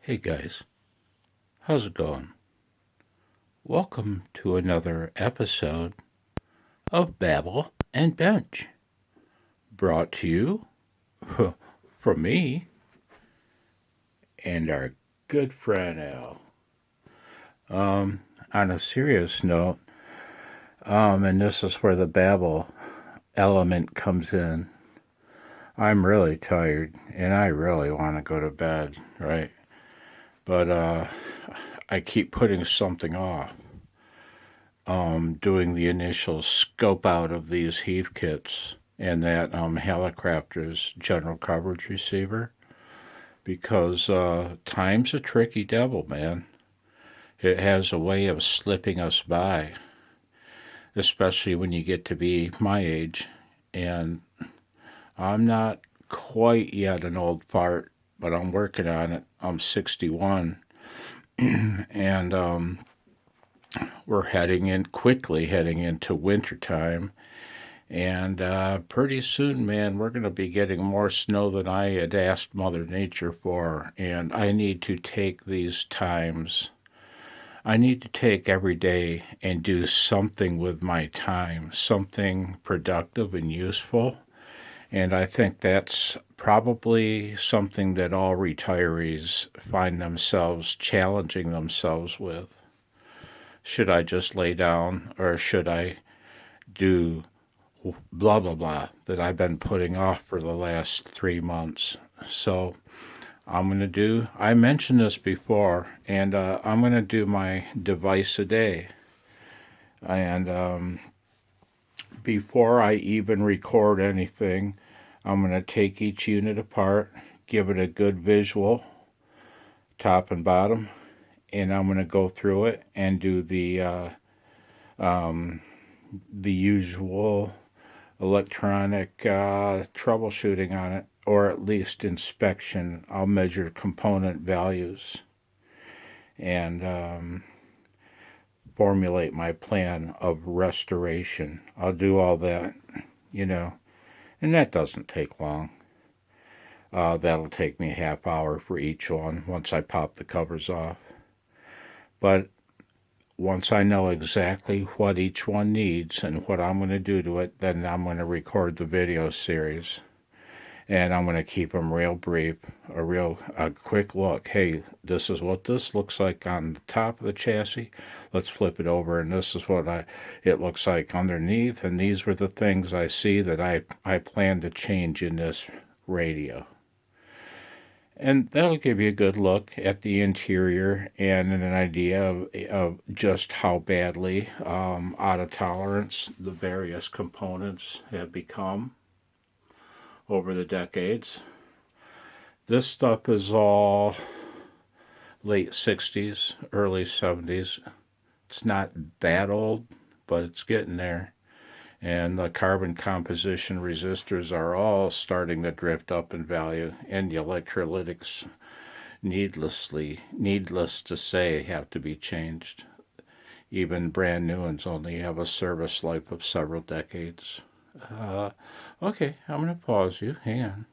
Hey guys, how's it going? Welcome to another episode of Babble and Bench, brought to you from me and our good friend Al. On a serious note, and this is where the Babble element comes in. I'm really tired and I really want to go to bed, right? But I keep putting something off. Doing the initial scope out of these Heathkits and that Helicopter's general coverage receiver because time's a tricky devil, man. It has a way of slipping us by, especially when you get to be my age. And I'm not quite yet an old fart, but I'm working on it. I'm 61. And we're quickly heading into wintertime. And pretty soon, man, we're going to be getting more snow than I had asked Mother Nature for. And I need to take these times. I need to take every day and do something with my time, something productive and useful. And I think that's probably something that all retirees find themselves challenging themselves with. Should I just lay down or should I do blah blah blah that I've been putting off for the last 3 months? So I mentioned this before, and I'm going to do my device a day. And before I even record anything, I'm going to take each unit apart, give it a good visual, top and bottom, and I'm going to go through it and do the usual electronic troubleshooting on it, or at least inspection. I'll measure component values and formulate my plan of restoration. I'll do all that, you know, and that doesn't take long. That'll take me a half hour for each one once I pop the covers off. But once I know exactly what each one needs and what I'm going to do to it, then I'm going to record the video series. And I'm going to keep them real brief, a quick look. Hey, this is what this looks like on the top of the chassis. Let's flip it over, and this is what it looks like underneath. And these were the things I see that I plan to change in this radio. And that'll give you a good look at the interior and an idea of just how badly out of tolerance the various components have become over the decades. This stuff is all late 60s, early 70s. It's not that old, but it's getting there. And the carbon composition resistors are all starting to drift up in value, and the electrolytics, needless to say, have to be changed. Even brand new ones only have a service life of several decades. Okay, I'm going to pause you. Hang on.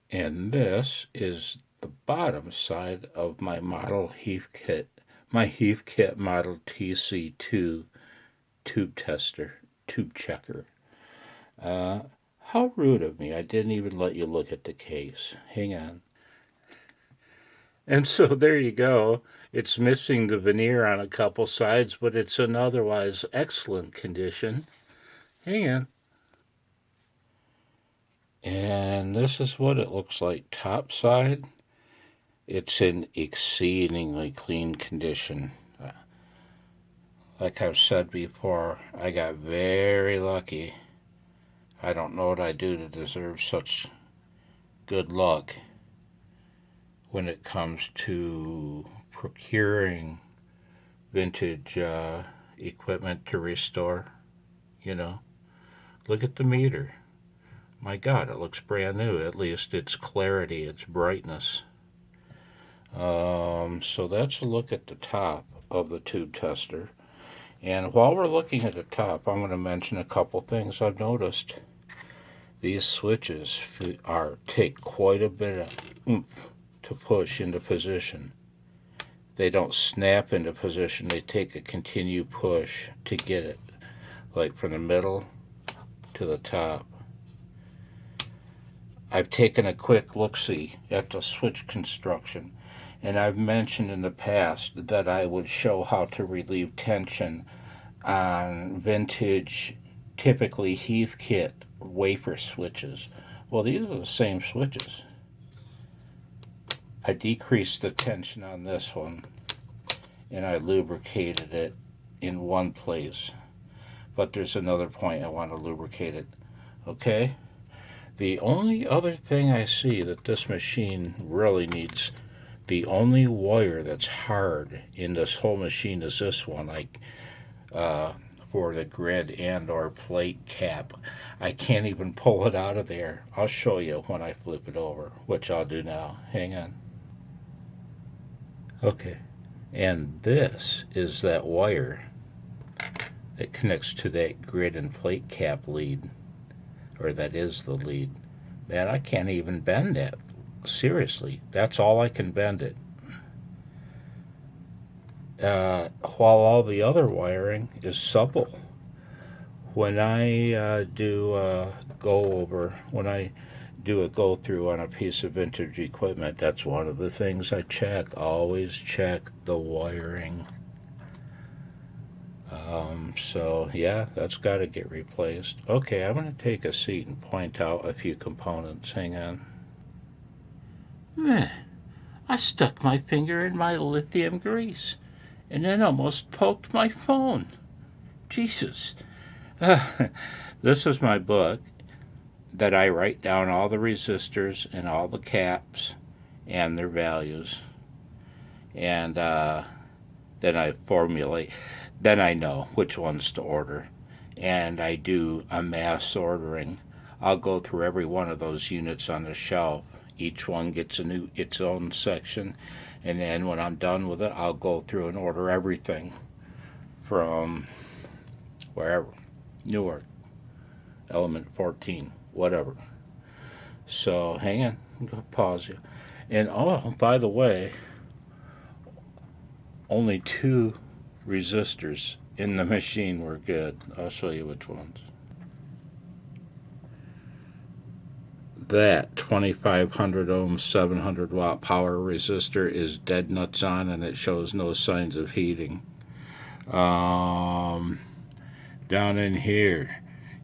And this is the bottom side of my model Heathkit, my Heathkit model TC-2 tube checker. How rude of me. I didn't even let you look at the case. Hang on. And so there you go. It's missing the veneer on a couple sides, but it's in otherwise excellent condition. Hang on. And this is what it looks like top side. It's in exceedingly clean condition. Like I've said before, I got very lucky. I don't know what I do to deserve such good luck when it comes to procuring vintage equipment to restore. You know, look at the meter. My God, it looks brand new. At least its clarity, its brightness. So that's a look at the top of the tube tester. And while we're looking at the top, I'm going to mention a couple things I've noticed. These switches take quite a bit of oomph to to push into position. They don't snap into position, they take a continued push to get it, like from the middle to the top. I've taken a quick look-see at the switch construction, and I've mentioned in the past that I would show how to relieve tension on vintage, typically Heathkit wafer switches. Well, these are the same switches. I decreased the tension on this one and I lubricated it in one place. But there's another point I want to lubricate it. Okay? The only other thing I see that this machine really needs, the only wire that's hard in this whole machine is this one, like for the grid and or plate cap. I can't even pull it out of there. I'll show you when I flip it over, which I'll do now. Hang on. Okay, and this is that wire that connects to that grid and plate cap lead, or that is the lead. Man, I can't even bend that. Seriously, that's all I can bend it. While all the other wiring is supple. When I do a go through on a piece of vintage equipment, that's one of the things I check. Always check the wiring. So yeah, that's got to get replaced. Okay, I'm going to take a seat and point out a few components. Hang on. I stuck my finger in my lithium grease and then almost poked my phone. Jesus. This is my book that I write down all the resistors and all the caps and their values. And then I formulate, then I know which ones to order. And I do a mass ordering. I'll go through every one of those units on the shelf. Each one gets its own section. And then when I'm done with it, I'll go through and order everything from wherever. Newark, Element 14, whatever. So hang on, I'm going to pause you. And oh, by the way, only 2 resistors in the machine were good. I'll show you which ones. That 2500 ohm 700 watt power resistor is dead nuts on, and it shows no signs of heating. Down in here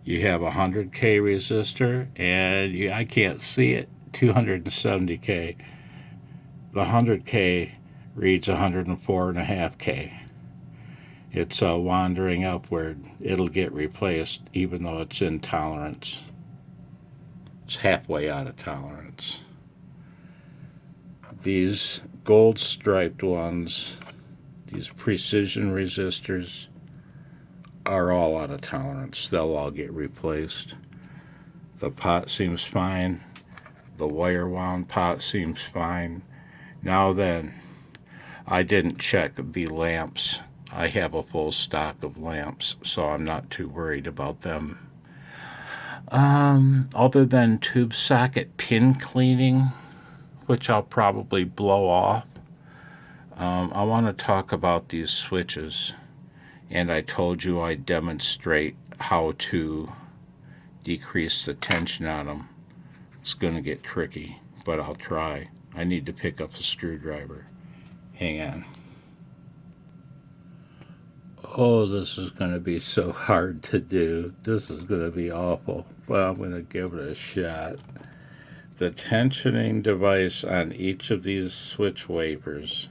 you have a 100K resistor, and I can't see it, 270K. The 100K reads 104.5K. It's wandering upward. It'll get replaced even though it's in tolerance. It's halfway out of tolerance. These gold striped ones, these precision resistors, are all out of tolerance. They'll all get replaced. The pot seems fine. The wire wound pot seems fine. Now then, I didn't check the lamps. I have a full stock of lamps, so I'm not too worried about them. Other than tube socket pin cleaning, which I'll probably blow off, I want to talk about these switches. And I told you I'd demonstrate how to decrease the tension on them. It's going to get tricky, but I'll try. I need to pick up a screwdriver. Hang on. Oh, this is going to be so hard to do. This is going to be awful, but I'm going to give it a shot. The tensioning device on each of these switch wafers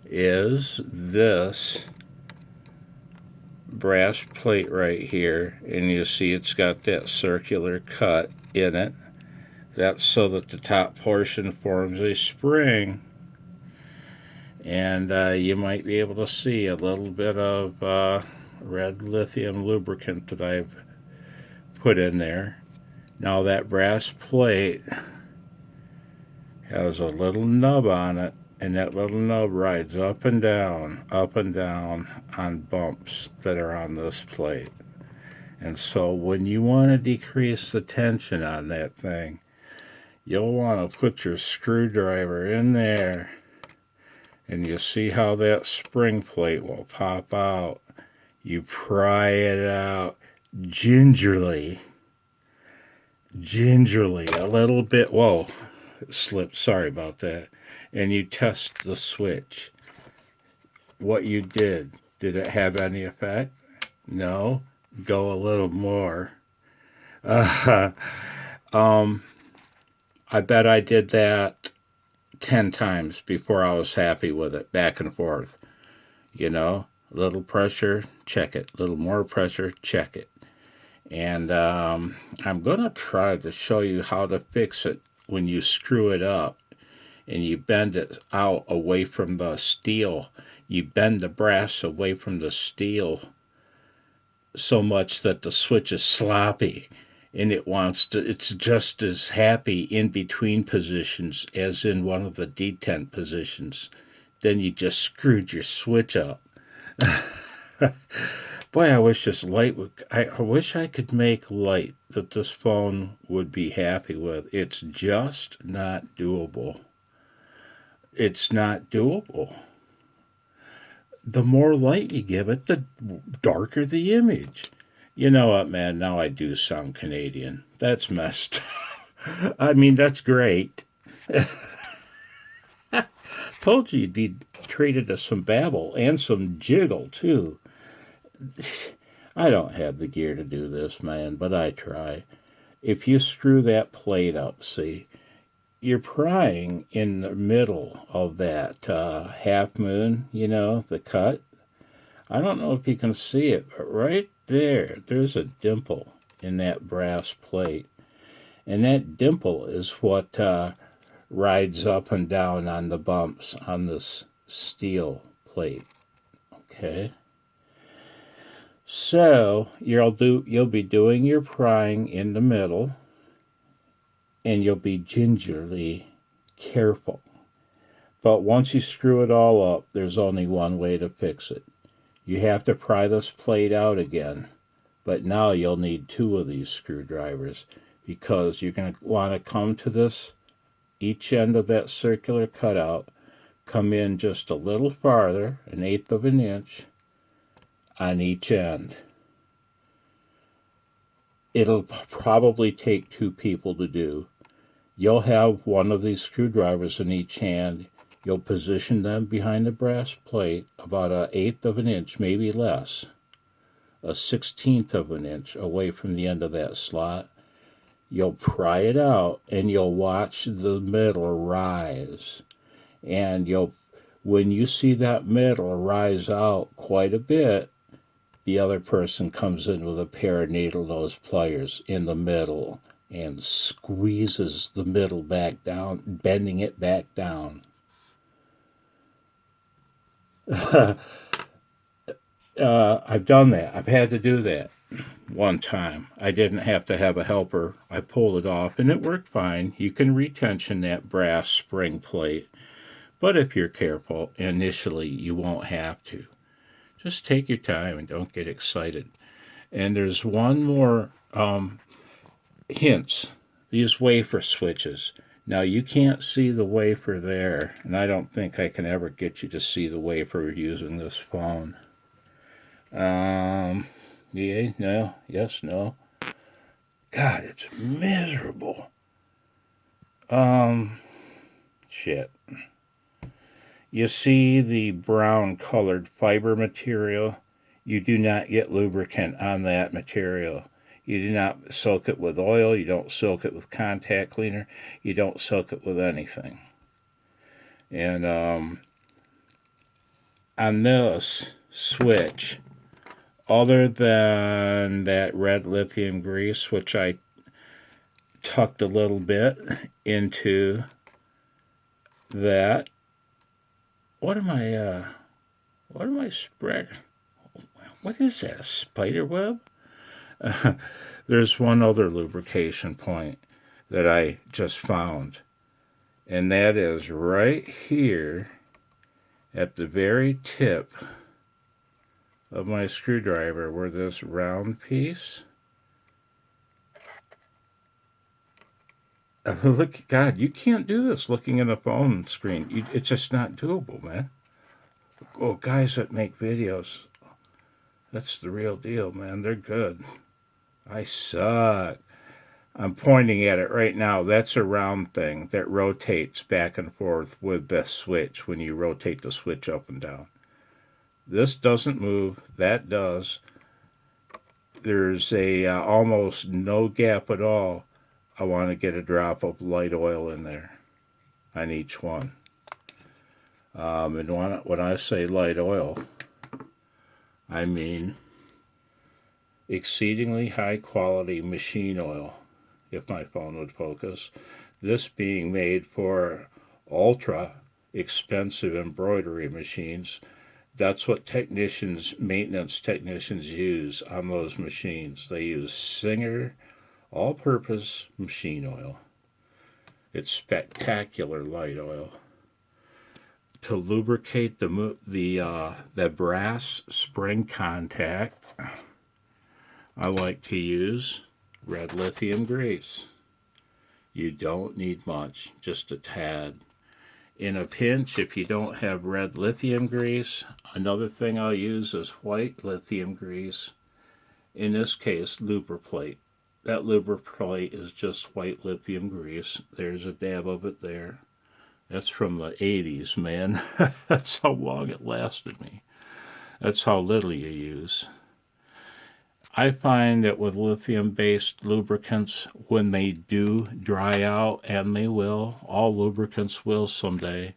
is this brass plate right here, and you see it's got that circular cut in it. That's so that the top portion forms a spring, and you might be able to see a little bit of red lithium lubricant that I've put in there. Now that brass plate has a little nub on it, and that little nub rides up and down on bumps that are on this plate. And so when you want to decrease the tension on that thing, you'll want to put your screwdriver in there, and you see how that spring plate will pop out. You pry it out gingerly, a little bit. Whoa, it slipped. Sorry about that. And you test the switch. What you did it have any effect? No. Go a little more. I bet I did that 10 times before I was happy with it, back and forth. You know, little pressure, check it. Little more pressure, check it. And I'm going to try to show you how to fix it when you screw it up and you bend it out away from the steel. You bend the brass away from the steel so much that the switch is sloppy, and it's just as happy in between positions as in one of the detent positions. Then you just screwed your switch up. Boy, I wish this light would. I wish I could make light that this phone would be happy with. It's just not doable. It's not doable. The more light you give it, the darker the image. You know what, man? Now I do sound Canadian. That's messed up. I mean, that's great. Told you you'd be treated to some Babble and some Jiggle, too. I don't have the gear to do this, man, but I try. If you screw that plate up, see, you're prying in the middle of that half moon, you know, the cut. I don't know if you can see it, but right there's a dimple in that brass plate. And that dimple is what rides up and down on the bumps on this steel plate. Okay? So you'll be doing your prying in the middle, and you'll be gingerly careful. But once you screw it all up, there's only one way to fix it. You have to pry this plate out again, but now you'll need 2 of these screwdrivers, because you're going to want to come to this, each end of that circular cutout, come in just a little farther, 1/8 of an inch, on each end. It'll probably take 2 people to do. You'll have one of these screwdrivers in each hand. You'll position them behind the brass plate about 1/8 of an inch, maybe less, 1/16 of an inch away from the end of that slot. You'll pry it out, and you'll watch the metal rise. And when you see that metal rise out quite a bit, the other person comes in with a pair of needle nose pliers in the middle and squeezes the middle back down, bending it back down. I've done that. I've had to do that one time. I didn't have to have a helper. I pulled it off, and it worked fine. You can retension that brass spring plate, but if you're careful, initially you won't have to. Just take your time and don't get excited. And there's one more hints. These wafer switches. Now you can't see the wafer there, and I don't think I can ever get you to see the wafer using this phone. Yeah, no, yes, no. God, it's miserable. Shit. You see the brown colored fiber material? You do not get lubricant on that material. You do not soak it with oil. You don't soak it with contact cleaner. You don't soak it with anything. And on this switch, other than that red lithium grease, which I tucked a little bit into that, what am I spreading? What is that, a spider web? There's one other lubrication point that I just found, and that is right here at the very tip of my screwdriver, where this round piece Look, God, you can't do this looking at a phone screen. It's just not doable, man. Oh, guys that make videos, that's the real deal, man. They're good. I suck. I'm pointing at it right now. That's a round thing that rotates back and forth with the switch when you rotate the switch up and down. This doesn't move. That does. There's a almost no gap at all. I want to get a drop of light oil in there on each one. And when I say light oil, I mean exceedingly high quality machine oil, if my phone would focus. This being made for ultra expensive embroidery machines. That's what maintenance technicians use on those machines. They use Singer all-purpose machine oil. It's spectacular light oil. To lubricate the brass spring contact, I like to use red lithium grease. You don't need much, just a tad. In a pinch, if you don't have red lithium grease, another thing I'll use is white lithium grease. In this case, Lubriplate. That Lubriplate is just white lithium grease. There's a dab of it there. That's from the 80s, man. That's how long it lasted me. That's how little you use. I find that with lithium-based lubricants, when they do dry out, and they will, all lubricants will someday,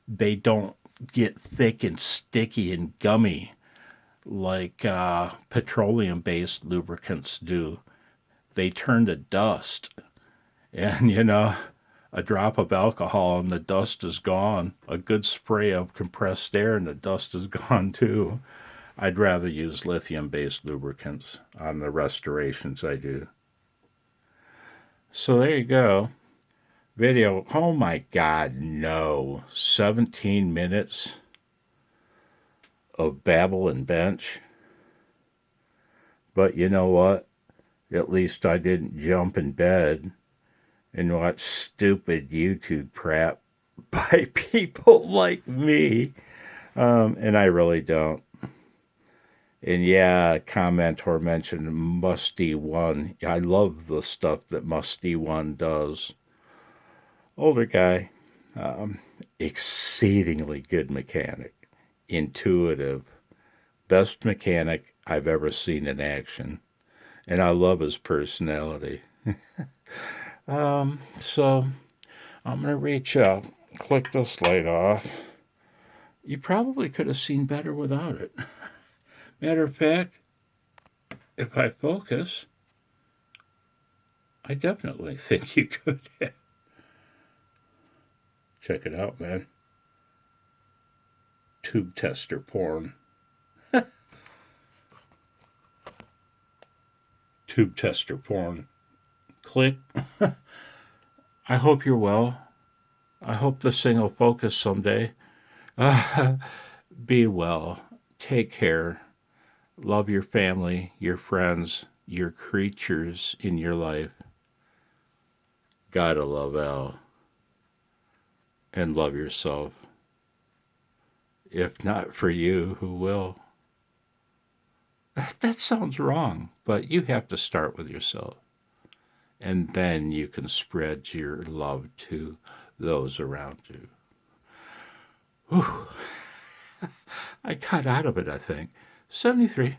they don't get thick and sticky and gummy like petroleum-based lubricants do. They turn to dust. And, a drop of alcohol and the dust is gone. A good spray of compressed air and the dust is gone too. I'd rather use lithium-based lubricants on the restorations I do. So there you go. Video. Oh my God, no. 17 minutes of Babble and Bench. But you know what? At least I didn't jump in bed and watch stupid YouTube crap by people like me. And I really don't. And yeah, commentor mentioned Musty One. I love the stuff that Musty One does. Older guy, exceedingly good mechanic, intuitive, best mechanic I've ever seen in action. And I love his personality. So I'm going to reach out, click this light off. You probably could have seen better without it. Matter of fact, if I focus, I definitely think you could have. Check it out, man. Tube tester porn. Tube tester porn. Click. I hope you're well. I hope this thing will focus someday. Be well. Take care. Love your family, your friends, your creatures in your life. Gotta love Al. And love yourself. If not for you, who will? That sounds wrong, but you have to start with yourself. And then you can spread your love to those around you. Whew. I got out of it, I think. 73.